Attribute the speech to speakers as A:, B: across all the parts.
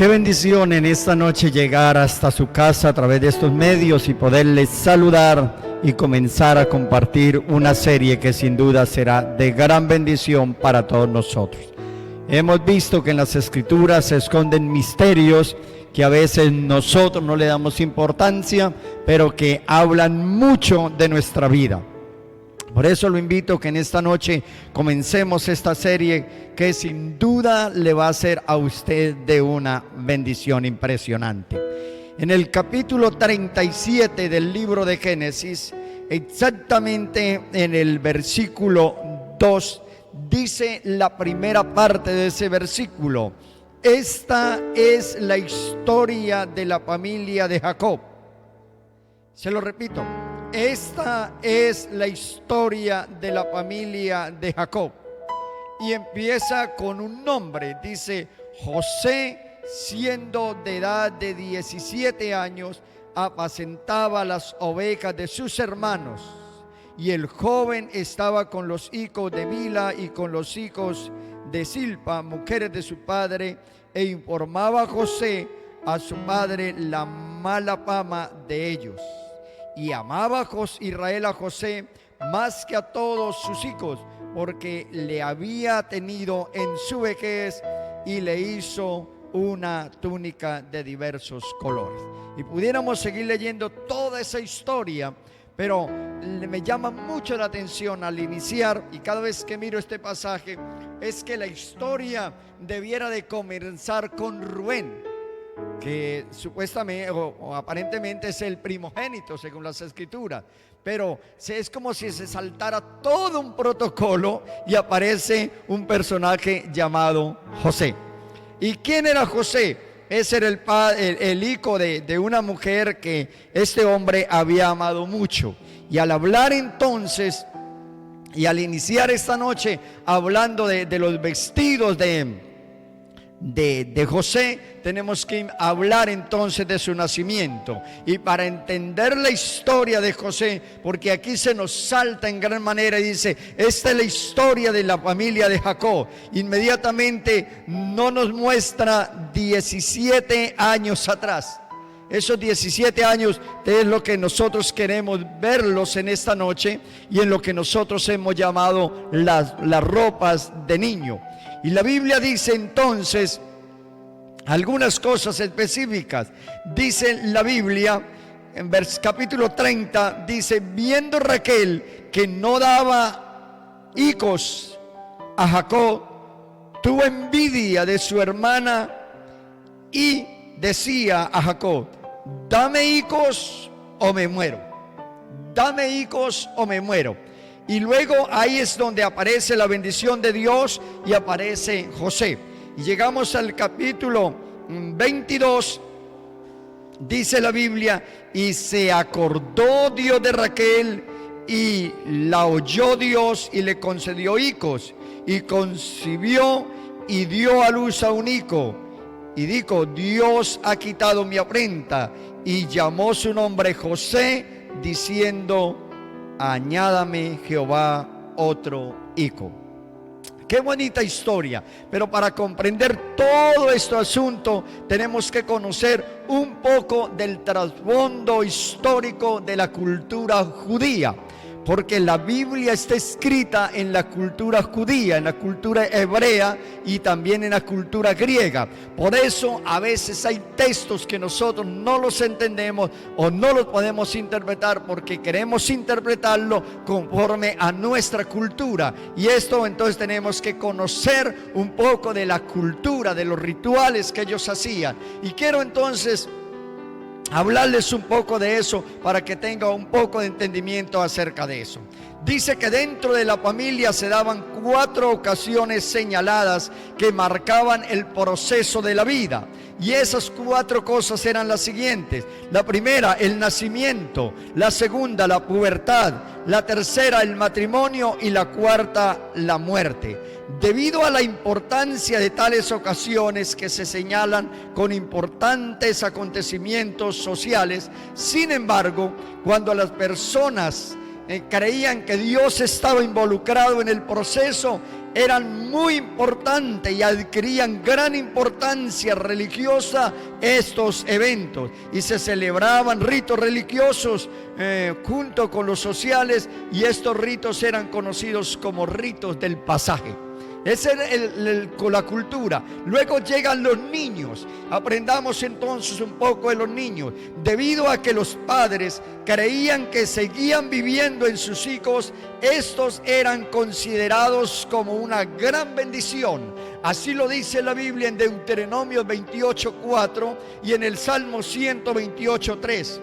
A: Qué bendición en esta noche llegar hasta su casa a través de estos medios y poderles saludar y comenzar a compartir una serie que sin duda será de gran bendición para todos nosotros. Hemos visto que en las Escrituras se esconden misterios que a veces nosotros no le damos importancia, pero que hablan mucho de nuestra vida. Por eso lo invito que en esta noche comencemos esta serie que sin duda le va a ser a usted de una bendición impresionante. En el capítulo 37 del libro de Génesis, exactamente en el versículo 2, dice la primera parte de ese versículo: esta es la historia de la familia de Jacob. Se lo repito. Esta es la historia de la familia de Jacob. Y empieza con un nombre. Dice: José, siendo de edad de 17 años, apacentaba las ovejas de sus hermanos. Y el joven estaba con los hijos de Bila y con los hijos de Silpa, mujeres de su padre, e informaba a José a su padre la mala fama de ellos. Y amaba Israel a José más que a todos sus hijos, porque le había tenido en su vejez y le hizo una túnica de diversos colores. Y pudiéramos seguir leyendo toda esa historia, pero me llama mucho la atención al iniciar, y cada vez que miro este pasaje, es que la historia debiera de comenzar con Rubén, que supuestamente o aparentemente es el primogénito según las Escrituras, pero es como si se saltara todo un protocolo y aparece un personaje llamado José. ¿Y quién era José? Ese era el hijo de una mujer que este hombre había amado mucho. Y al hablar entonces, y al iniciar esta noche hablando de los vestidos de José, tenemos que hablar entonces de su nacimiento. Y para entender la historia de José, porque aquí se nos salta en gran manera y dice: esta es la historia de la familia de Jacob. Inmediatamente no nos muestra 17 años atrás. Esos 17 años es lo que nosotros queremos verlos en esta noche, y en lo que nosotros hemos llamado las ropas de niño. Y la Biblia dice entonces algunas cosas específicas. Dice la Biblia en capítulo 30, dice: viendo Raquel que no daba hijos a Jacob, tuvo envidia de su hermana y decía a Jacob: dame hijos o me muero, dame hijos o me muero. Y luego ahí es donde aparece la bendición de Dios y aparece José. Y llegamos al capítulo 22, dice la Biblia: y se acordó Dios de Raquel y la oyó Dios y le concedió hijos, y concibió y dio a luz a un hijo, y dijo: Dios ha quitado mi afrenta, y llamó su nombre José, diciendo: añádame Jehová otro hijo. Qué bonita historia, pero para comprender todo este asunto tenemos que conocer un poco del trasfondo histórico de la cultura judía, porque la Biblia está escrita en la cultura judía, en la cultura hebrea y también en la cultura griega. Por eso a veces hay textos que nosotros no los entendemos o no los podemos interpretar, porque queremos interpretarlo conforme a nuestra cultura. Y esto entonces tenemos que conocer un poco de la cultura, de los rituales que ellos hacían. Y quiero entonces hablarles un poco de eso para que tenga un poco de entendimiento acerca de eso. Dice que dentro de la familia se daban 4 ocasiones señaladas que marcaban el proceso de la vida. Y esas 4 cosas eran las siguientes: la primera, el nacimiento; la segunda, la pubertad; la tercera, el matrimonio; y la cuarta, la muerte. Debido a la importancia de tales ocasiones que se señalan con importantes acontecimientos sociales, sin embargo, cuando las personas creían que Dios estaba involucrado en el proceso, eran muy importantes y adquirían gran importancia religiosa estos eventos, y se celebraban ritos religiosos junto con los sociales, y estos ritos eran conocidos como ritos del pasaje. Esa es la cultura. Luego llegan los niños. Aprendamos entonces un poco de los niños. Debido a que los padres creían que seguían viviendo en sus hijos, estos eran considerados como una gran bendición. Así lo dice la Biblia en Deuteronomio 28:4 y en el Salmo 128:3.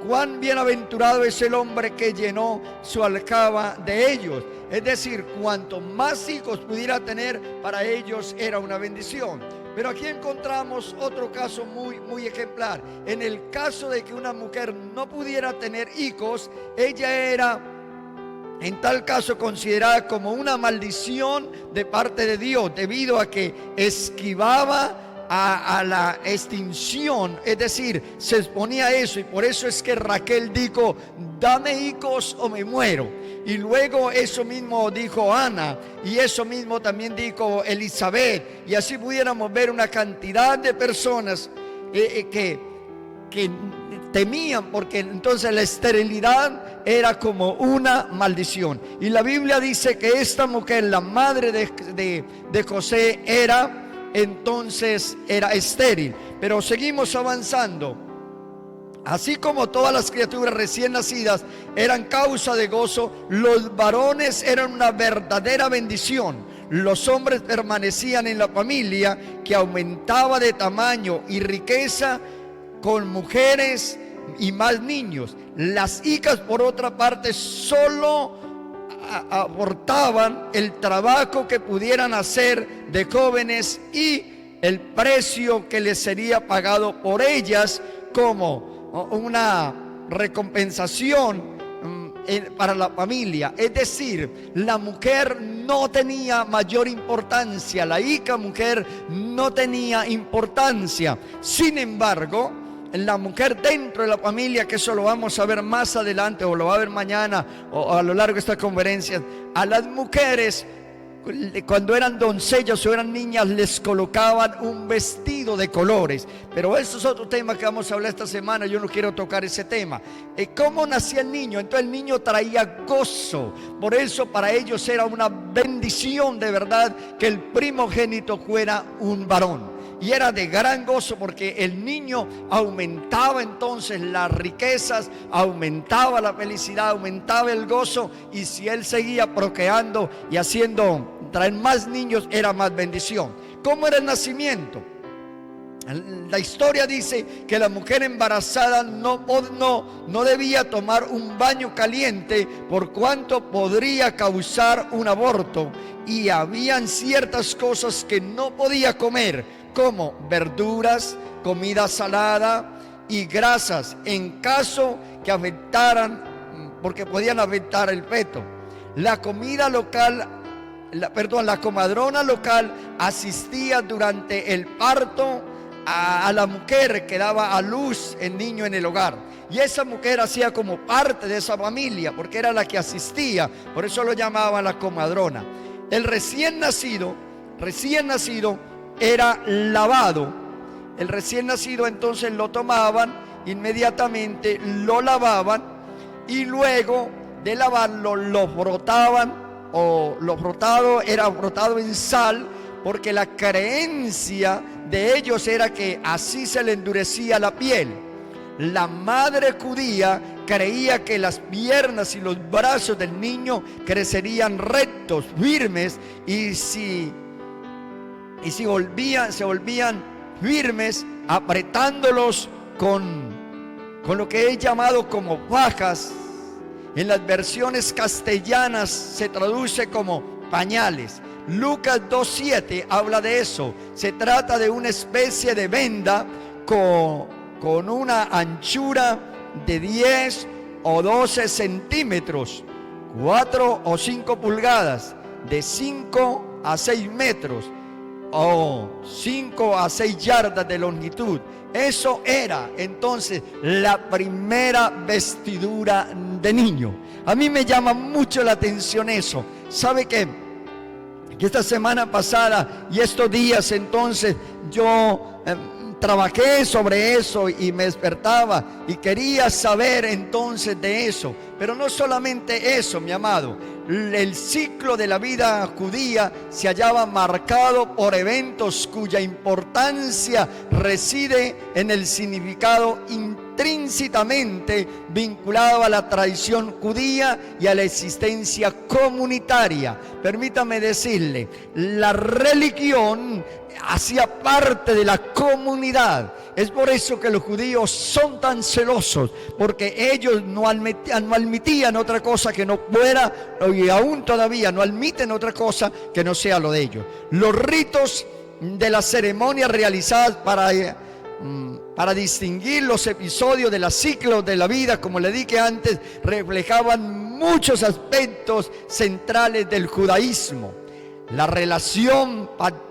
A: Cuán bienaventurado es el hombre que llenó su aljaba de ellos. Es decir, cuanto más hijos pudiera tener, para ellos era una bendición. Pero aquí encontramos otro caso muy ejemplar. En el caso de que una mujer no pudiera tener hijos, ella era en tal caso considerada como una maldición de parte de Dios, debido a que esquivaba a la extinción, es decir, se exponía a eso. Y por eso es que Raquel dijo: dame hijos o me muero. Y luego eso mismo dijo Ana, y eso mismo también dijo Elizabeth, y así pudiéramos ver una cantidad de personas que temían, porque entonces la esterilidad era como una maldición. Y la Biblia dice que esta mujer, la madre de José, era estéril. Pero seguimos avanzando. Así como todas las criaturas recién nacidas eran causa de gozo, los varones eran una verdadera bendición. Los hombres permanecían en la familia, que aumentaba de tamaño y riqueza con mujeres y más niños. Las hijas, por otra parte, solo aportaban el trabajo que pudieran hacer de jóvenes y el precio que les sería pagado por ellas como una recompensación para la familia. Es decir, la mujer no tenía mayor importancia, la hija mujer no tenía importancia. Sin embargo, la mujer dentro de la familia, que eso lo vamos a ver más adelante, o lo va a ver mañana, o a lo largo de esta conferencia, a las mujeres, cuando eran doncellas o eran niñas, les colocaban un vestido de colores. Pero eso es otro tema que vamos a hablar esta semana. Yo no quiero tocar ese tema. ¿Cómo nacía el niño? Entonces el niño traía gozo. Por eso para ellos era una bendición de verdad que el primogénito fuera un varón. Y era de gran gozo, porque el niño aumentaba entonces las riquezas, aumentaba la felicidad, aumentaba el gozo. Y si él seguía procreando y traer más niños, era más bendición. ¿Cómo era el nacimiento? La historia dice que la mujer embarazada no debía tomar un baño caliente, por cuanto podría causar un aborto. Y habían ciertas cosas que no podía comer, como verduras, comida salada y grasas, en caso que afectaran, porque podían afectar el feto. La comadrona local asistía durante el parto a la mujer que daba a luz el niño en el hogar. Y esa mujer hacía como parte de esa familia, porque era la que asistía. Por eso lo llamaban la comadrona. El recién nacido era lavado. El recién nacido entonces lo tomaban, inmediatamente lo lavaban, y luego de lavarlo lo frotaban, o lo frotado era frotado en sal, porque la creencia de ellos era que así se le endurecía la piel. La madre judía creía que las piernas y los brazos del niño crecerían rectos, firmes, y se volvían firmes apretándolos con lo que es llamado como fajas. En las versiones castellanas se traduce como pañales. Lucas 2:7 habla de eso. Se trata de una especie de venda con una anchura de 10 o 12 centímetros, 4 o 5 pulgadas, de 5 a 6 metros o 5 a 6 yardas de longitud. Eso era entonces la primera vestidura de niño. A mí me llama mucho la atención eso. ¿Sabe qué? que esta semana pasada y estos días entonces yo trabajé sobre eso y me despertaba y quería saber entonces de eso. Pero no solamente eso, mi amado. El ciclo de la vida judía se hallaba marcado por eventos cuya importancia reside en el significado intrínsecamente vinculado a la tradición judía y a la existencia comunitaria. Permítame decirle, la religión hacía parte de la comunidad. Es por eso que los judíos son tan celosos, porque ellos no admitían otra cosa que no fuera, y aún todavía no admiten otra cosa que no sea lo de ellos. Los ritos de las ceremonias realizadas para distinguir los episodios de los ciclos de la vida, como le dije antes, reflejaban muchos aspectos centrales del judaísmo. La relación pactada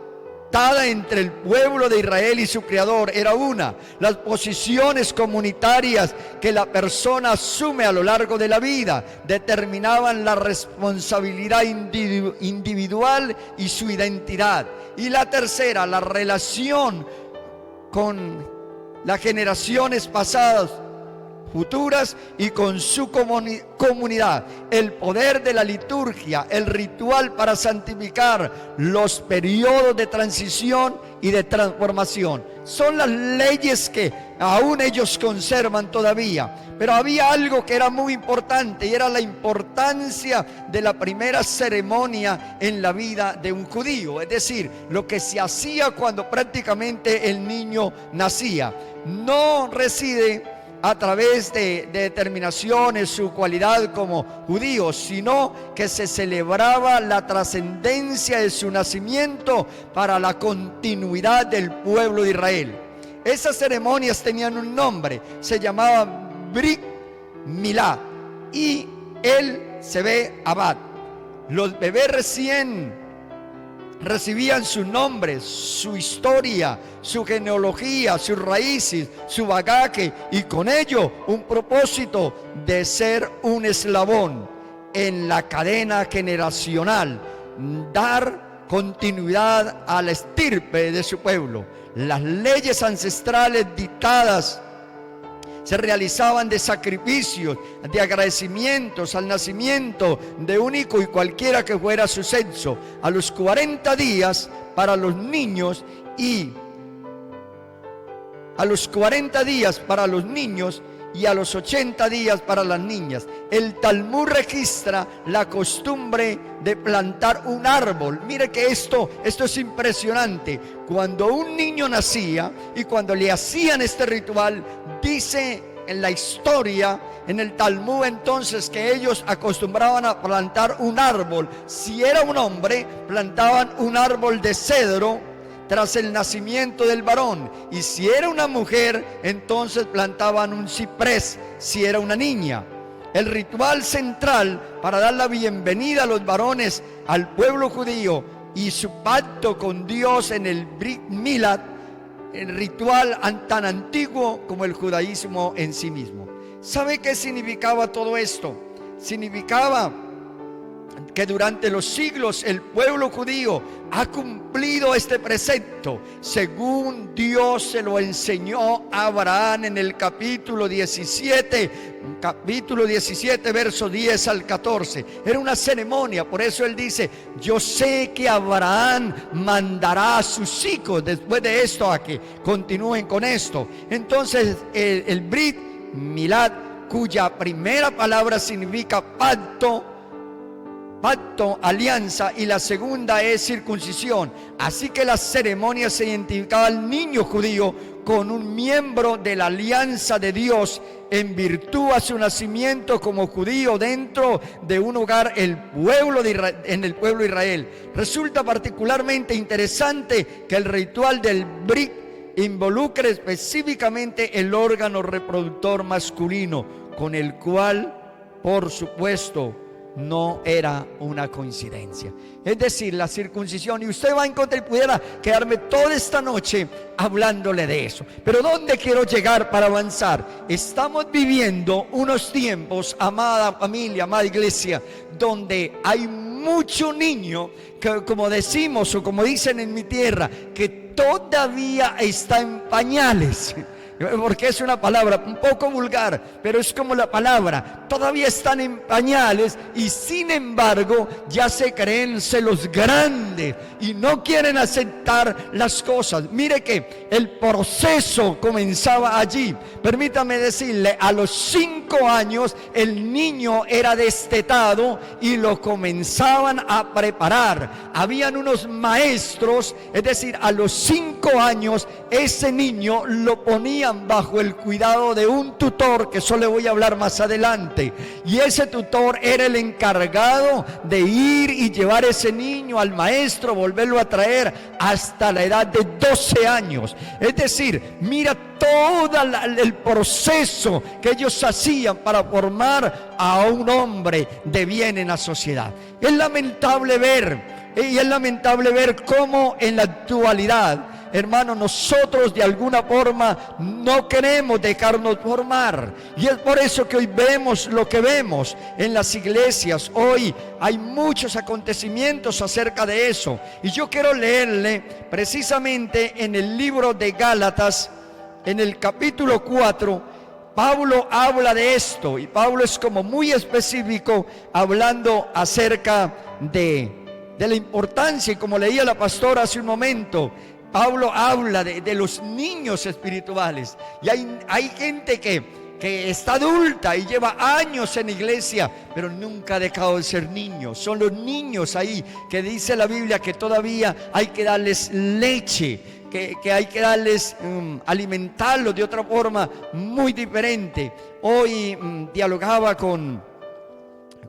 A: entre el pueblo de Israel y su creador era una. Las posiciones comunitarias que la persona asume a lo largo de la vida determinaban la responsabilidad individual y su identidad. Y la tercera, la relación con las generaciones pasadas, futuras y con su comunidad. El poder de la liturgia, el ritual para santificar los periodos de transición y de transformación. Son las leyes que aún ellos conservan todavía. Pero había algo que era muy importante y era la importancia de la primera ceremonia en la vida de un judío. Es decir, lo que se hacía cuando prácticamente el niño nacía. No reside a través de determinaciones su cualidad como judío, sino que se celebraba la trascendencia de su nacimiento para la continuidad del pueblo de Israel. Esas ceremonias tenían un nombre, se llamaba Brit Milá y el Sebe Abad. Los bebés recién recibían su nombre, su historia, su genealogía, sus raíces, su bagaje y con ello un propósito de ser un eslabón en la cadena generacional, dar continuidad a la estirpe de su pueblo. Las leyes ancestrales dictadas se realizaban de sacrificios, de agradecimientos al nacimiento de un hijo y cualquiera que fuera su sexo, a los 40 días para los niños y a los 40 días para los niños y a los 80 días para las niñas. El Talmud registra la costumbre de plantar un árbol. Mire que esto es impresionante. Cuando un niño nacía y cuando le hacían este ritual, dice en la historia, en el Talmud entonces, que ellos acostumbraban a plantar un árbol. Si era un hombre, plantaban un árbol de cedro tras el nacimiento del varón, y si era una mujer, entonces plantaban un ciprés, si era una niña. El ritual central para dar la bienvenida a los varones al pueblo judío y su pacto con Dios en el Brit Milá, el ritual tan antiguo como el judaísmo en sí mismo. ¿Sabe qué significaba todo esto? Significaba que durante los siglos el pueblo judío ha cumplido este precepto según Dios se lo enseñó a Abraham en el capítulo 17, verso 10 al 14. Era una ceremonia, por eso él dice: yo sé que Abraham mandará a sus hijos después de esto a que continúen con esto. Entonces el Brit Milá, cuya primera palabra significa pacto, alianza, y la segunda es circuncisión. Así que la ceremonia se identificaba al niño judío con un miembro de la alianza de Dios en virtud a su nacimiento como judío dentro de un hogar en el pueblo de Israel. Resulta particularmente interesante que el ritual del Brit involucre específicamente el órgano reproductor masculino, con el cual, por supuesto, no era una coincidencia. Es decir, la circuncisión, y usted va a encontrar, y pudiera quedarme toda esta noche hablándole de eso. Pero ¿dónde quiero llegar para avanzar? Estamos viviendo unos tiempos, amada familia, amada iglesia, donde hay mucho niño que, como decimos o como dicen en mi tierra, que todavía está en pañales. Porque es una palabra un poco vulgar, pero es como la palabra, todavía están en pañales y sin embargo ya se creen los grandes y no quieren aceptar las cosas. Mire que el proceso comenzaba allí. Permítame decirle, a los 5 años el niño era destetado y lo comenzaban a preparar. Habían unos maestros, es decir, a los 5 años ese niño lo ponían bajo el cuidado de un tutor, que eso le voy a hablar más adelante, y ese tutor era el encargado de ir y llevar ese niño al maestro, volverlo a traer hasta la edad de 12 años. Es decir, mira todo el proceso que ellos hacían para formar a un hombre de bien en la sociedad. Es lamentable ver cómo en la actualidad, hermanos, nosotros de alguna forma no queremos dejarnos formar. Y es por eso que hoy vemos lo que vemos en las iglesias. Hoy hay muchos acontecimientos acerca de eso. Y yo quiero leerle precisamente en el libro de Gálatas, en el capítulo 4, Pablo habla de esto. Y Pablo es como muy específico hablando acerca de la importancia. Y como leía la pastora hace un momento, Pablo habla de los niños espirituales. Y hay gente que está adulta y lleva años en iglesia, pero nunca ha dejado de ser niños. Son los niños ahí que dice la Biblia que todavía hay que darles leche, que hay que darles, alimentarlos de otra forma muy diferente. Hoy dialogaba con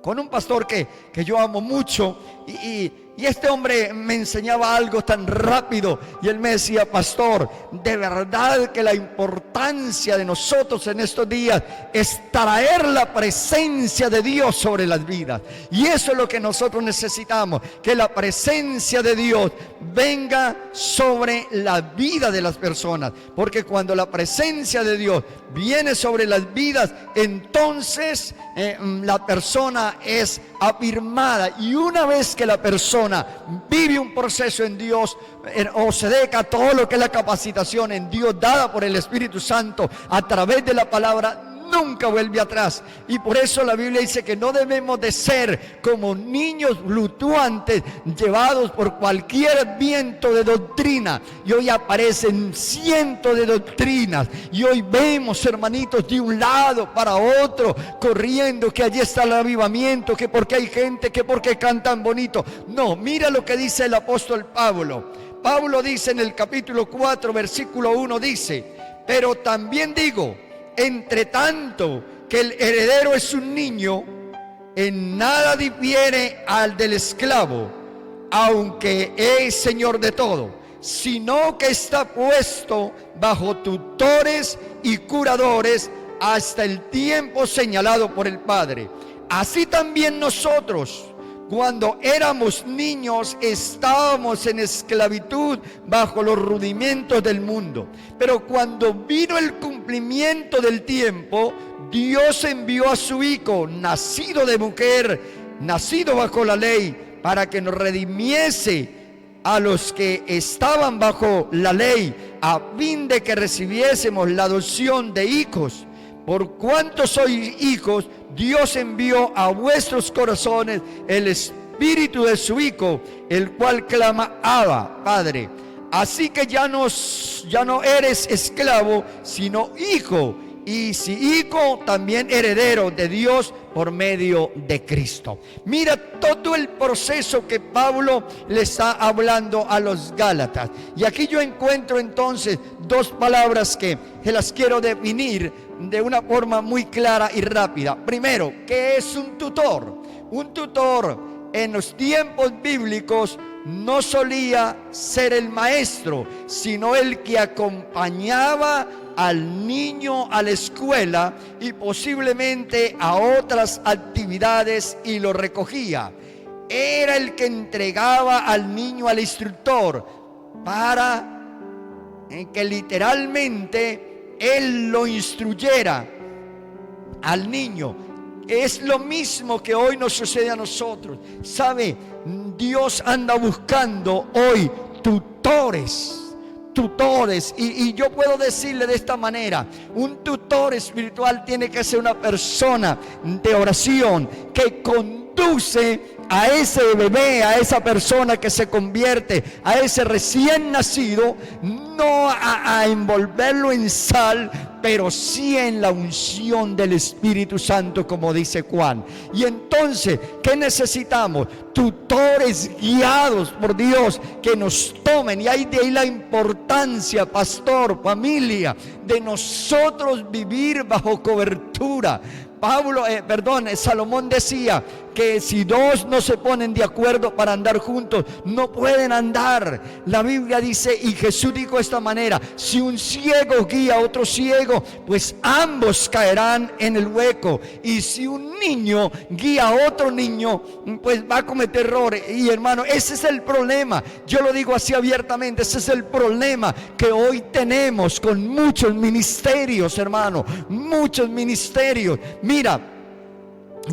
A: un pastor que yo amo mucho y este hombre me enseñaba algo tan rápido y él me decía: pastor, de verdad que la importancia de nosotros en estos días es traer la presencia de Dios sobre las vidas. Y eso es lo que nosotros necesitamos, que la presencia de Dios venga sobre la vida de las personas, porque cuando la presencia de Dios viene sobre las vidas, entonces la persona es afirmada. Y una vez que la persona vive un proceso en Dios, o se dedica a todo lo que es la capacitación en Dios dada por el Espíritu Santo a través de la palabra, nunca vuelve atrás. Y por eso la Biblia dice que no debemos de ser como niños fluctuantes llevados por cualquier viento de doctrina. Y hoy aparecen cientos de doctrinas y hoy vemos hermanitos de un lado para otro corriendo, que allí está el avivamiento, que porque hay gente, que porque cantan bonito. No, mira lo que dice el apóstol Pablo. Pablo dice en el capítulo 4 versículo 1, dice: pero también digo, entre tanto que el heredero es un niño, en nada difiere al del esclavo, aunque es señor de todo, sino que está puesto bajo tutores y curadores hasta el tiempo señalado por el Padre. Así también nosotros, cuando éramos niños, estábamos en esclavitud bajo los rudimentos del mundo. Pero cuando vino el cumplimiento del tiempo, Dios envió a su Hijo, nacido de mujer, nacido bajo la ley, para que nos redimiese a los que estaban bajo la ley, a fin de que recibiésemos la adopción de hijos. Por cuanto sois hijos, Dios envió a vuestros corazones el Espíritu de su Hijo, el cual clama: Abba, Padre. Así que ya no eres esclavo, sino hijo. Y si hijo, también heredero de Dios por medio de Cristo. Mira todo el proceso que Pablo le está hablando a los Gálatas. Y aquí yo encuentro entonces dos palabras que las quiero definir de una forma muy clara y rápida. Primero, ¿qué es un tutor? Un tutor en los tiempos bíblicos no solía ser el maestro, sino el que acompañaba al niño a la escuela y posiblemente a otras actividades y lo recogía. Era el que entregaba al niño al instructor para que literalmente él lo instruyera al niño. Es lo mismo que hoy nos sucede a nosotros. ¿Sabe? Dios anda buscando hoy tutores. Y yo puedo decirle de esta manera: un tutor espiritual tiene que ser una persona de oración que conduce a ese bebé, a esa persona que se convierte, a ese recién nacido, no a envolverlo en sal, pero sí en la unción del Espíritu Santo, como dice Juan. Y entonces, ¿qué necesitamos? Tutores guiados por Dios que nos tomen. Y hay de ahí la importancia, pastor, familia, de nosotros vivir bajo cobertura. Salomón decía que si dos no se ponen de acuerdo para andar juntos, no pueden andar. La Biblia dice, y Jesús dijo de esta manera: si un ciego guía a otro ciego, pues ambos caerán en el hueco. Y si un niño guía a otro niño, pues va a cometer errores. Y hermano, ese es el problema. Yo lo digo así abiertamente, ese es el problema que hoy tenemos con muchos ministerios, hermano, muchos ministerios. Mira,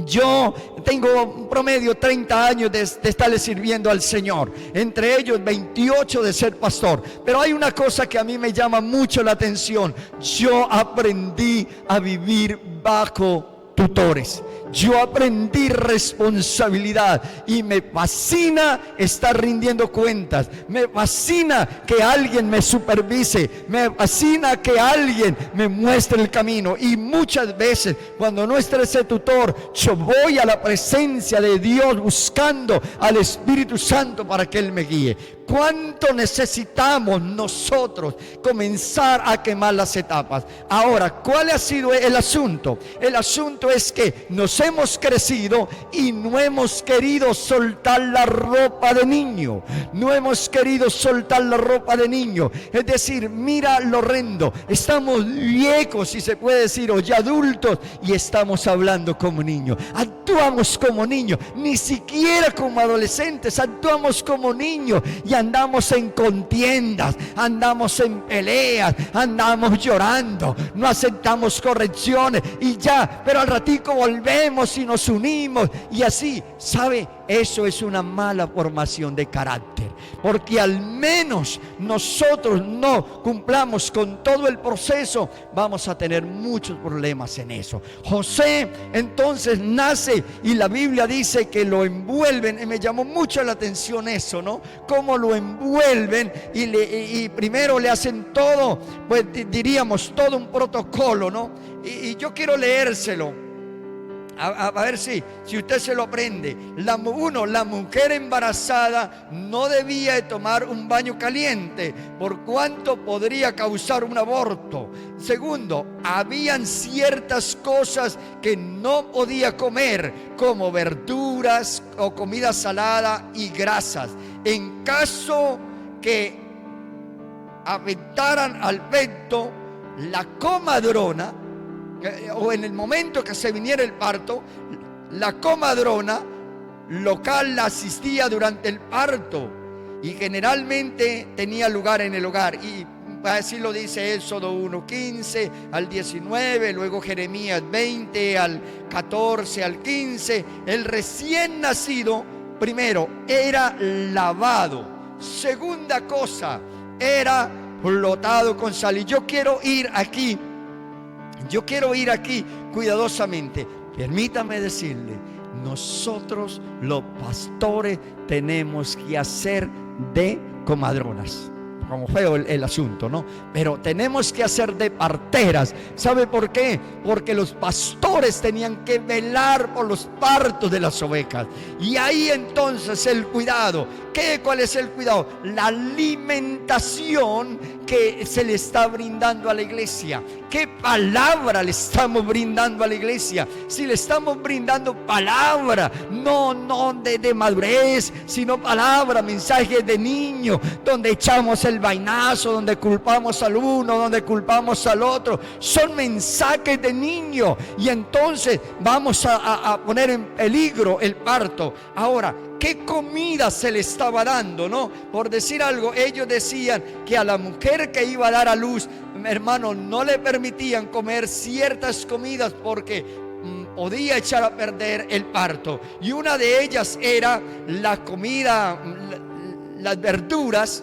A: yo tengo un promedio 30 años de estarle sirviendo al Señor, entre ellos 28 de ser pastor. Pero hay una cosa que a mí me llama mucho la atención: yo aprendí a vivir bajo tutores. Yo aprendí responsabilidad y me fascina estar rindiendo cuentas. Me fascina que alguien me supervise. Me fascina que alguien me muestre el camino. Y muchas veces, cuando no esté ese tutor, yo voy a la presencia de Dios buscando al Espíritu Santo para que Él me guíe. ¿Cuánto necesitamos nosotros comenzar a quemar las etapas? Ahora, ¿cuál ha sido el asunto? El asunto es que nos hemos crecido y no hemos querido soltar la ropa de niño. No hemos querido soltar la ropa de niño. Es decir, mira lo horrendo. Estamos viejos, si se puede decir, o ya adultos, y estamos hablando como niños. Actuamos como niños, ni siquiera como adolescentes. Actuamos como niños y andamos en contiendas, andamos en peleas, andamos llorando, no aceptamos correcciones y ya, pero al ratico volvemos y nos unimos y así. ¿Sabe? Eso es una mala formación de carácter, porque al menos nosotros no cumplamos con todo el proceso, vamos a tener muchos problemas en eso. José entonces nace y la Biblia dice que lo envuelven, y me llamó mucho la atención eso, ¿no? Cómo lo envuelven y primero le hacen todo, pues diríamos todo un protocolo, ¿no? Y yo quiero leérselo. A ver si usted se lo aprende. La mujer embarazada no debía de tomar un baño caliente, por cuanto podría causar un aborto. Segundo, habían ciertas cosas que no podía comer, como verduras o comida salada y grasas. En caso que afectaran al feto, la comadrona, o en el momento que se viniera el parto, la comadrona local la asistía durante el parto y generalmente tenía lugar en el hogar. Y así lo dice Éxodo 1:15 al 19, luego Jeremías 20 al 14 al 15. El recién nacido, primero, era lavado. Segunda cosa, era frotado con sal. Y yo quiero ir aquí cuidadosamente. Permítame decirle, nosotros los pastores tenemos que hacer de comadronas. Como feo el asunto, ¿no? Pero tenemos que hacer de parteras. ¿Sabe por qué? Porque los pastores tenían que velar por los partos de las ovejas. Y ahí entonces el cuidado. ¿Cuál es el cuidado? La alimentación que se le está brindando a la iglesia. ¿Qué palabra le estamos brindando a la iglesia? Si le estamos brindando palabra, no de madurez, sino palabra, mensajes de niño, donde echamos el vainazo, donde culpamos al uno, donde culpamos al otro. Son mensajes de niño y entonces vamos a poner en peligro el parto. Ahora, ¿qué comida se le estaba dando, no? Por decir algo, ellos decían que a la mujer que iba a dar a luz, hermano, no le permitían comer ciertas comidas porque podía echar a perder el parto. Y una de ellas era la comida, las verduras,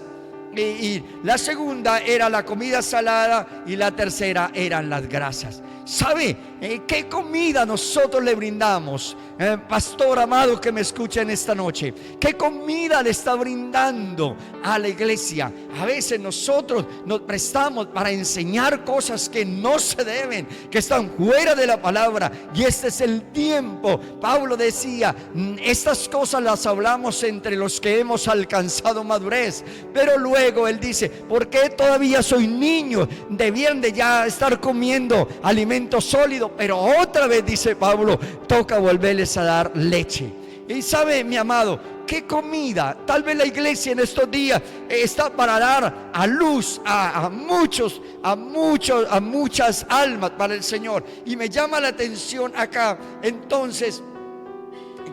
A: y la segunda era la comida salada, y la tercera eran las grasas. ¿Sabe qué comida nosotros le brindamos? Pastor amado que me escucha en esta noche, ¿qué comida le está brindando a la iglesia? A veces nosotros nos prestamos para enseñar cosas que no se deben, que están fuera de la palabra, y este es el tiempo. Pablo decía, estas cosas las hablamos entre los que hemos alcanzado madurez, pero luego él dice, ¿por qué todavía soy niño? Debían de ya estar comiendo alimento sólido, pero otra vez, dice Pablo, toca volverles a dar leche. Y sabe, mi amado, ¿qué comida? Tal vez la iglesia en estos días está para dar a luz a muchas almas para el Señor. Y me llama la atención acá, entonces,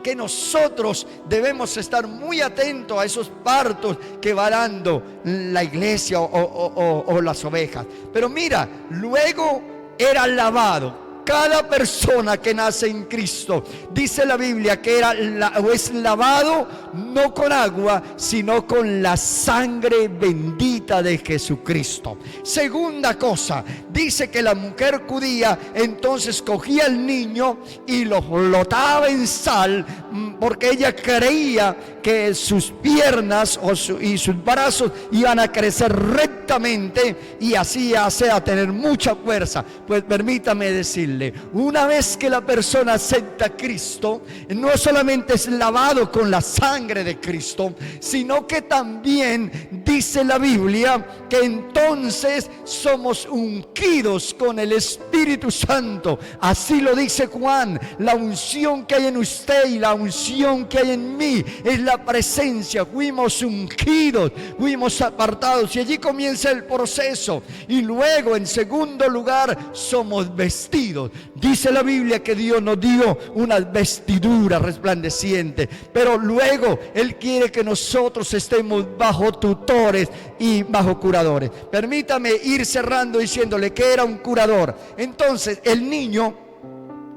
A: que nosotros debemos estar muy atentos a esos partos que va dando la iglesia o las ovejas. Pero mira, luego era lavado. Cada persona que nace en Cristo, dice la Biblia que es lavado no con agua, sino con la sangre bendita de Jesucristo. Segunda cosa, dice que la mujer judía entonces cogía al niño y lo flotaba en sal, porque ella creía que sus piernas y sus brazos iban a crecer rectamente y así hace a tener mucha fuerza. Pues permítame decirle, una vez que la persona acepta a Cristo, no solamente es lavado con la sangre de Cristo, sino que también dice la Biblia que entonces somos ungidos con el Espíritu Santo. Así lo dice Juan, la unción que hay en usted y la unción que hay en mí es la presencia. Fuimos ungidos, fuimos apartados, y allí comienza el proceso. Y luego, en segundo lugar, somos vestidos. Dice la Biblia que Dios nos dio unas vestiduras resplandecientes, pero luego Él quiere que nosotros estemos bajo tutores y bajo curadores. Permítame ir cerrando diciéndole que era un curador. Entonces el niño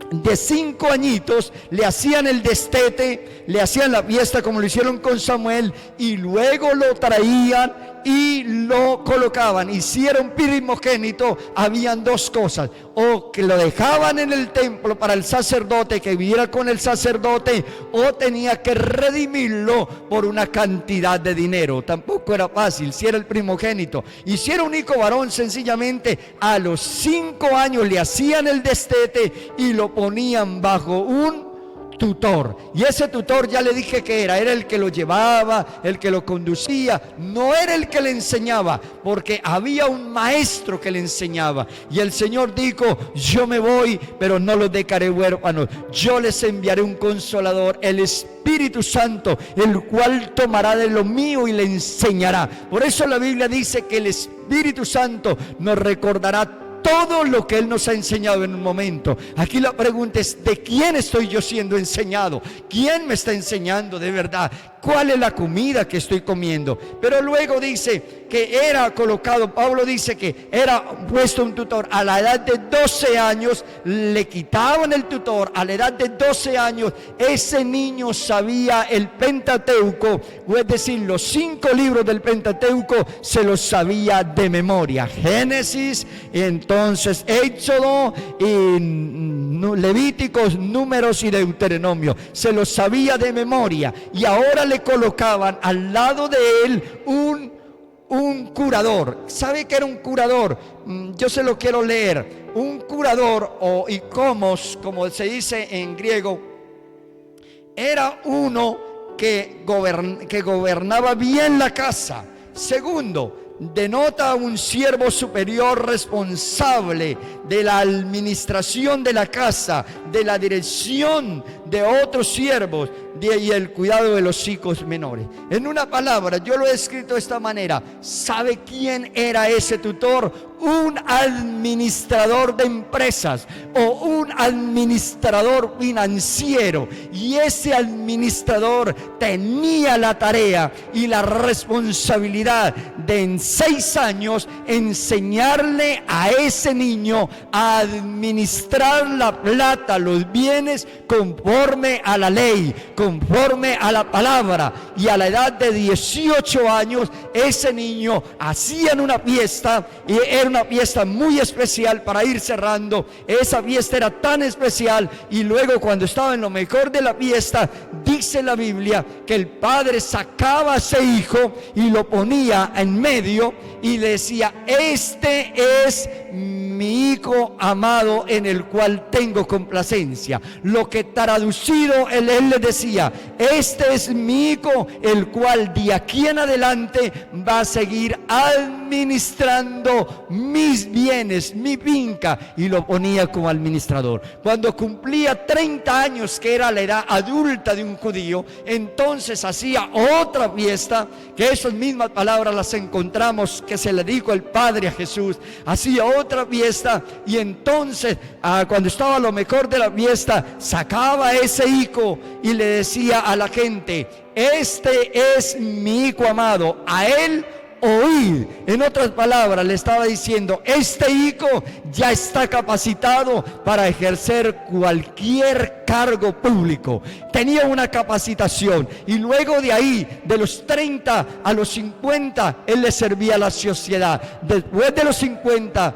A: de 5 añitos le hacían el destete, le hacían la fiesta como lo hicieron con Samuel, y luego lo traían y lo colocaban. Y si era un primogénito, habían dos cosas: o que lo dejaban en el templo para el sacerdote, que viviera con el sacerdote, o tenía que redimirlo por una cantidad de dinero. Tampoco era fácil si era el primogénito. Y si era un hijo varón, sencillamente a los 5 años le hacían el destete y lo ponían bajo un tutor. Y ese tutor, ya le dije que era el que lo llevaba, el que lo conducía. No era el que le enseñaba, porque había un maestro que le enseñaba. Y el Señor dijo: yo me voy, pero no los dejaré huérfanos. Yo les enviaré un consolador, el Espíritu Santo, el cual tomará de lo mío y le enseñará. Por eso la Biblia dice que el Espíritu Santo nos recordará todo lo que Él nos ha enseñado en un momento. Aquí la pregunta es: ¿de quién estoy yo siendo enseñado? ¿Quién me está enseñando de verdad? ¿Cuál es la comida que estoy comiendo? Pero luego dice que era colocado, Pablo dice que era puesto un tutor. A la edad de 12 años le quitaban el tutor. A la edad de 12 años ese niño sabía el Pentateuco, o es decir, los 5 libros del Pentateuco se los sabía de memoria: Génesis, entonces Éxodo, y Levíticos, Números y Deuteronomio. Se los sabía de memoria. Y ahora le colocaban al lado de él un curador. ¿Sabe qué era un curador? Yo se lo quiero leer. Un curador, o ikomos, como se dice en griego, era uno que gobernaba bien la casa. Segundo, denota a un siervo superior responsable de la administración de la casa, de la dirección de otros siervos y el cuidado de los hijos menores. En una palabra, yo lo he escrito de esta manera. ¿Sabe quién era ese tutor? Un administrador de empresas o un administrador financiero. Y ese administrador tenía la tarea y la responsabilidad de en 6 años enseñarle a ese niño a administrar la plata, los bienes conforme a la ley, conforme a la palabra. Y a la edad de 18 años ese niño hacían una fiesta, y era una fiesta muy especial. Para ir cerrando, esa fiesta era tan especial, y luego cuando estaba en lo mejor de la fiesta, dice la Biblia que el padre sacaba a ese hijo y lo ponía en medio y le decía: este es mi hijo amado en el cual tengo complacencia. Lo que traducido él le decía: este es mi hijo, el cual de aquí en adelante va a seguir administrando mis bienes, mi finca. Y lo ponía como administrador. Cuando cumplía 30 años, que era la edad adulta de un judío, entonces hacía otra fiesta, que esas mismas palabras las encontramos que se le dijo el Padre a Jesús. Hacía otra fiesta, y entonces cuando estaba a lo mejor de la fiesta, sacaba a ese hijo y le decía a la gente: este es mi hijo amado, a él oíd. En otras palabras, le estaba diciendo: este hijo ya está capacitado para ejercer cualquier cargo público. Tenía una capacitación, y luego de ahí, de los 30 a los 50, él le servía a la sociedad. Después de los 50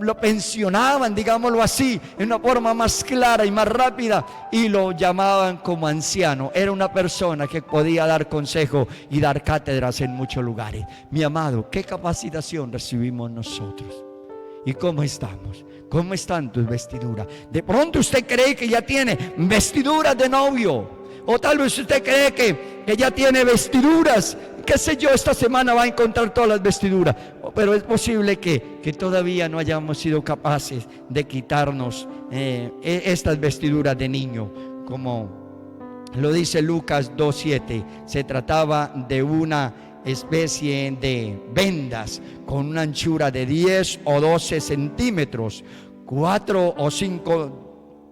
A: lo pensionaban, digámoslo así, en una forma más clara y más rápida, y lo llamaban como anciano. Era una persona que podía dar consejo y dar cátedras en muchos lugares. Mi amado, ¿qué capacitación recibimos nosotros? ¿Y cómo estamos? ¿Cómo están tus vestiduras? De pronto usted cree que ya tiene vestiduras de novio, o tal vez usted cree que ya tiene vestiduras, qué sé yo, esta semana va a encontrar todas las vestiduras, pero es posible que todavía no hayamos sido capaces de quitarnos estas vestiduras de niño. Como lo dice Lucas 2:7, se trataba de una especie de vendas con una anchura de 10 o 12 centímetros, 4 o 5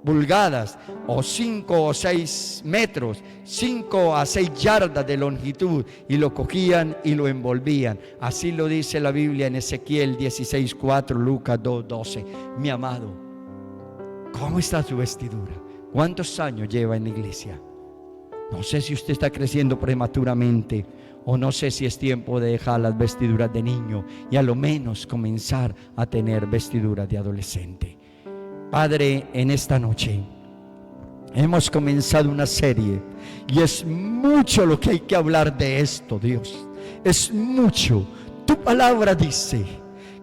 A: pulgadas, o 5 o 6 metros, 5 a 6 yardas de longitud, y lo cogían y lo envolvían. Así lo dice la Biblia en Ezequiel 16:4, Lucas 2:12. Mi amado, ¿cómo está su vestidura? ¿Cuántos años lleva en la iglesia? No sé si usted está creciendo prematuramente, o no sé si es tiempo de dejar las vestiduras de niño y a lo menos comenzar a tener vestiduras de adolescente. Padre, en esta noche hemos comenzado una serie, y es mucho lo que hay que hablar de esto, Dios. Es mucho. Tu palabra dice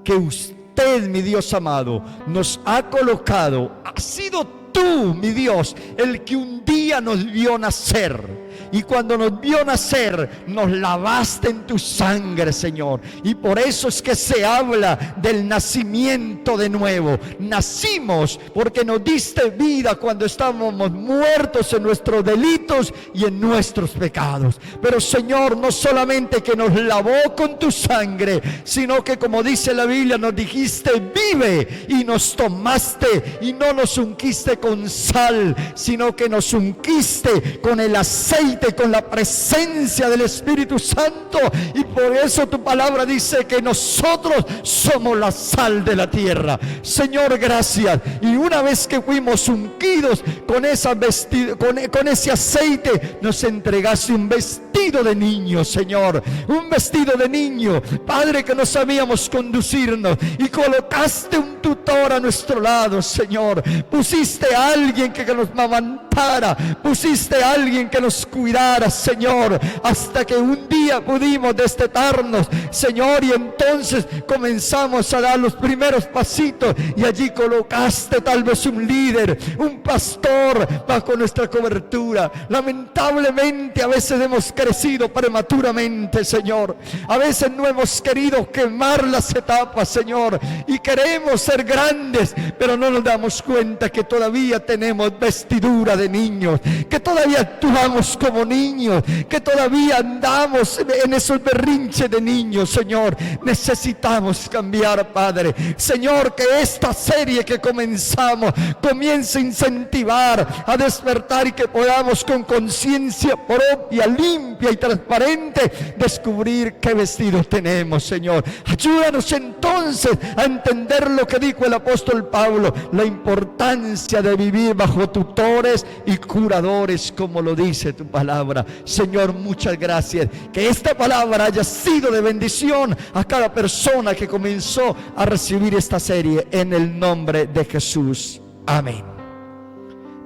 A: que usted, mi Dios amado, nos ha colocado, ha sido tú, mi Dios, el que un día nos vio nacer. Y cuando nos vio nacer, nos lavaste en tu sangre, Señor. Y por eso es que se habla del nacimiento de nuevo. Nacimos porque nos diste vida cuando estábamos muertos en nuestros delitos y en nuestros pecados. Pero, Señor, no solamente que nos lavó con tu sangre, sino que, como dice la Biblia, nos dijiste: vive, y nos tomaste, y no nos ungiste con sal, sino que nos ungiste con el aceite, con la presencia del Espíritu Santo. Y por eso tu palabra dice que nosotros somos la sal de la tierra. Señor, gracias. Y una vez que fuimos ungidos con ese aceite, nos entregaste un vestido de niño, Señor. Un vestido de niño, Padre, que no sabíamos conducirnos, y colocaste un tutor a nuestro lado, Señor. Pusiste a alguien que nos amamantara alimentara, pusiste a alguien que nos cuidara, Señor, hasta que un día pudimos destetarnos, Señor, y entonces comenzamos a dar los primeros pasitos, y allí colocaste tal vez un líder, un pastor bajo nuestra cobertura. Lamentablemente a veces hemos crecido prematuramente, Señor. A veces no hemos querido quemar las etapas, Señor, y queremos ser grandes, pero no nos damos cuenta que todavía tenemos vestidura de niños, que todavía actuamos como niños, que todavía andamos en esos berrinches de niños, Señor. Necesitamos cambiar, Padre. Señor, que esta serie que comenzamos comience a incentivar, a despertar, y que podamos con conciencia propia, limpia y transparente, descubrir qué vestido tenemos, Señor. Ayúdanos entonces a entender lo que dijo el apóstol Pablo, la importancia de vivir bajo tutores y curadores, como lo dice tu palabra. Señor, muchas gracias. Que esta palabra haya sido de bendición a cada persona que comenzó a recibir esta serie, en el nombre de Jesús. Amén.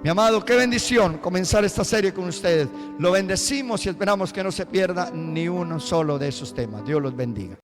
A: Mi amado, qué bendición comenzar esta serie con ustedes. Lo bendecimos y esperamos que no se pierda ni uno solo de esos temas. Dios los bendiga.